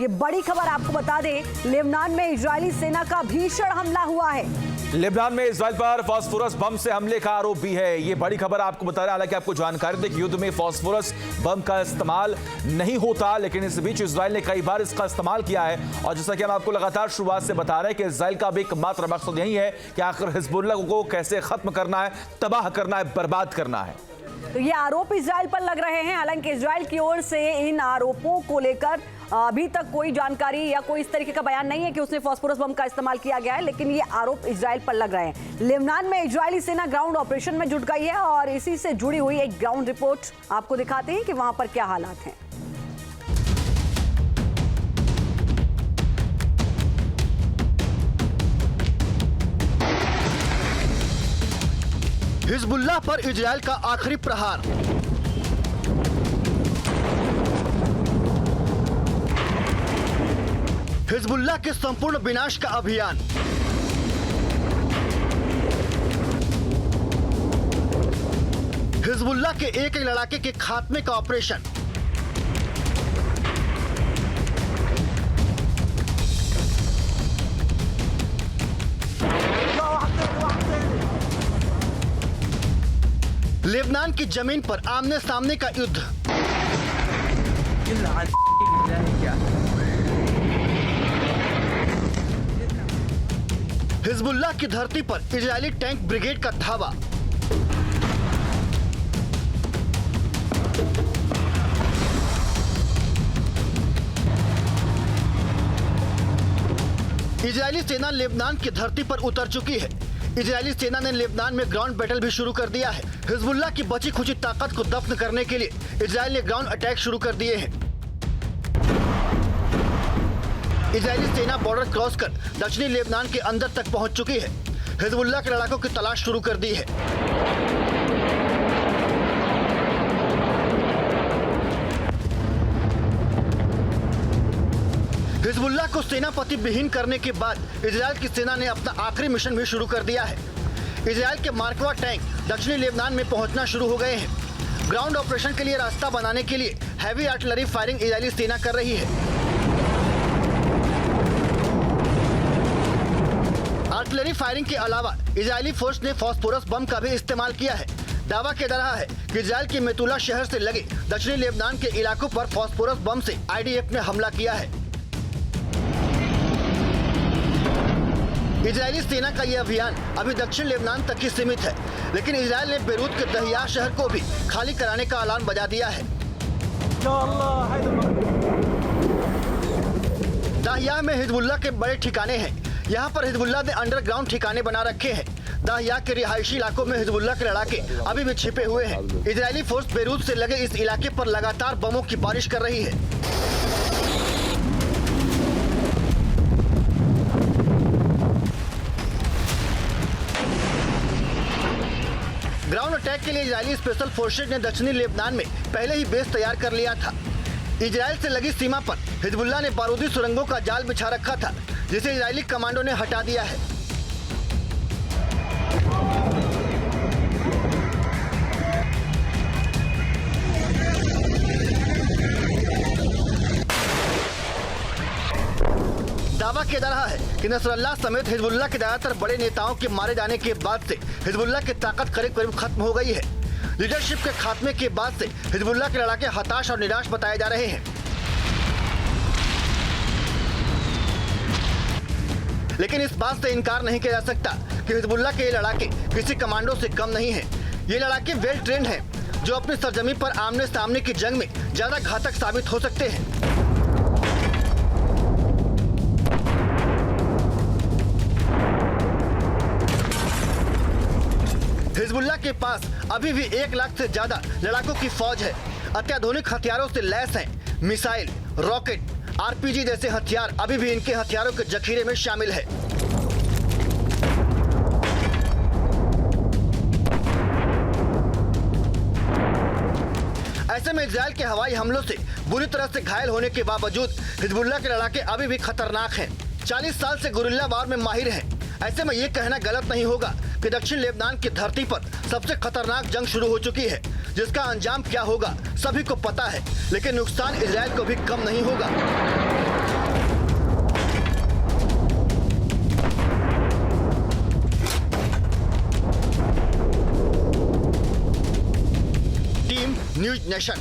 ये बड़ी खबर आपको बता दें, लेबनान में इजरायली सेना का भीषण हमला हुआ है। लेबनान में इजराइल पर फास्फोरस बम से हमले का आरोप भी है। ये बड़ी खबर आपको बता रहे हैं। हालांकि आपको जानकारी दें कि युद्ध में फास्फोरस बम का इस्तेमाल नहीं होता, लेकिन इस बीच इजराइल ने कई बार इसका इस्तेमाल किया है। और जैसा कि हम आपको लगातार शुरुआत से बता रहे हैं कि इजराइल का भी एकमात्र मकसद यही है कि आखिर हिजबुल्लाह को कैसे खत्म करना है, तबाह करना है, बर्बाद करना है। तो ये आरोप इजराइल पर लग रहे हैं। हालांकि इजराइल की ओर से इन आरोपों को लेकर अभी तक कोई जानकारी या कोई इस तरीके का बयान नहीं है कि उसने फास्फोरस बम का इस्तेमाल किया गया है, लेकिन ये आरोप इजराइल पर लग रहे हैं। लेबनान में इजरायली सेना ग्राउंड ऑपरेशन में जुट गई है और इसी से जुड़ी हुई एक ग्राउंड रिपोर्ट आपको दिखाते हैं कि वहां पर क्या हालात हैं। हिजबुल्लाह पर इजराइल का आखिरी प्रहार। हिजबुल्लाह के संपूर्ण विनाश का अभियान। हिजबुल्लाह के एक लड़ाके के खात्मे का ऑपरेशन। लेबनान की जमीन पर आमने सामने का युद्ध। हिजबुल्लाह की धरती पर इजरायली टैंक ब्रिगेड का धावा। इजरायली सेना लेबनान की धरती पर उतर चुकी है। इजरायली सेना ने लेबनान में ग्राउंड बैटल भी शुरू कर दिया है। हिजबुल्लाह की बची खुची ताकत को दफन करने के लिए इजरायल ने ग्राउंड अटैक शुरू कर दिए हैं। इजरायली सेना बॉर्डर क्रॉस कर दक्षिणी लेबनान के अंदर तक पहुंच चुकी है। हिजबुल्लाह के लड़ाकों की तलाश शुरू कर दी है। हिजबुल्लाह को सेनापति विहीन करने के बाद इजरायल की सेना ने अपना आखिरी मिशन भी शुरू कर दिया है। इजरायल के मार्कवा टैंक दक्षिणी लेबनान में पहुंचना शुरू हो गए हैं। ग्राउंड ऑपरेशन के लिए रास्ता बनाने के लिए हैवी आर्टिलरी फायरिंग इजरायली सेना कर रही है। आर्टिलरी फायरिंग के अलावा इजरायली फोर्स ने फास्फोरस बम का भी इस्तेमाल किया है। दावा किया जा रहा है कि इजरायल के मेतुला शहर से लगे दक्षिणी लेबनान के इलाकों पर फास्फोरस बम से आईडीएफ ने हमला किया है। इजरायली सेना का यह अभियान अभी दक्षिण लेबनान तक ही सीमित है, लेकिन इजरायल ने बेरूत के दहिया शहर को भी खाली कराने का ऐलान बजा दिया है। दहिया में हिजबुल्लाह के बड़े ठिकाने हैं। यहाँ पर हिजबुल्लाह ने अंडरग्राउंड ठिकाने बना रखे हैं। दहिया के रिहायशी इलाकों में हिजबुल्लाह के लड़ाके अभी भी छिपे हुए हैं। इजरायली फोर्स बेरूत से लगे इस इलाके पर लगातार बमों की बारिश कर रही है। ग्राउंड अटैक के लिए इजरायली स्पेशल फोर्सेज ने दक्षिणी लेबनान में पहले ही बेस तैयार कर लिया था। इजरायल से लगी सीमा पर हिजबुल्लाह ने बारूदी सुरंगों का जाल बिछा रखा था, जिसे इजरायली कमांडो ने हटा दिया है। दावा किया जा रहा है कि नसरल्लाह समेत हिजबुल्लाह के ज्यादातर बड़े नेताओं के मारे जाने के बाद से हिजबुल्लाह की ताकत करीब करीब खत्म हो गई है। लीडरशिप के खात्मे के बाद से हिजबुल्लाह के लड़ाके हताश और निराश बताए जा रहे हैं। लेकिन इस बात से इनकार नहीं किया जा सकता कि हिजबुल्लाह के ये लड़ाके किसी कमांडो से कम नहीं है। ये लड़ाके वेल ट्रेंड हैं, जो अपनी सरजमी पर आमने सामने की जंग में ज्यादा घातक साबित हो सकते हैं। हिजबुल्लाह के पास अभी भी 1 लाख से ज्यादा लड़ाकों की फौज है। अत्याधुनिक हथियारों से लैस हैं। मिसाइल, रॉकेट, आरपीजी जैसे हथियार अभी भी इनके हथियारों के जखीरे में शामिल है। ऐसे में इजरायल के हवाई हमलों से बुरी तरह से घायल होने के बावजूद हिजबुल्लाह के लड़ाके अभी भी खतरनाक हैं। 40 साल से गुरिल्ला वार में माहिर हैं। ऐसे में ये कहना गलत नहीं होगा कि दक्षिण लेबनान की धरती पर सबसे खतरनाक जंग शुरू हो चुकी है, जिसका अंजाम क्या होगा सभी को पता है, लेकिन नुकसान इजरायल को भी कम नहीं होगा। News nation.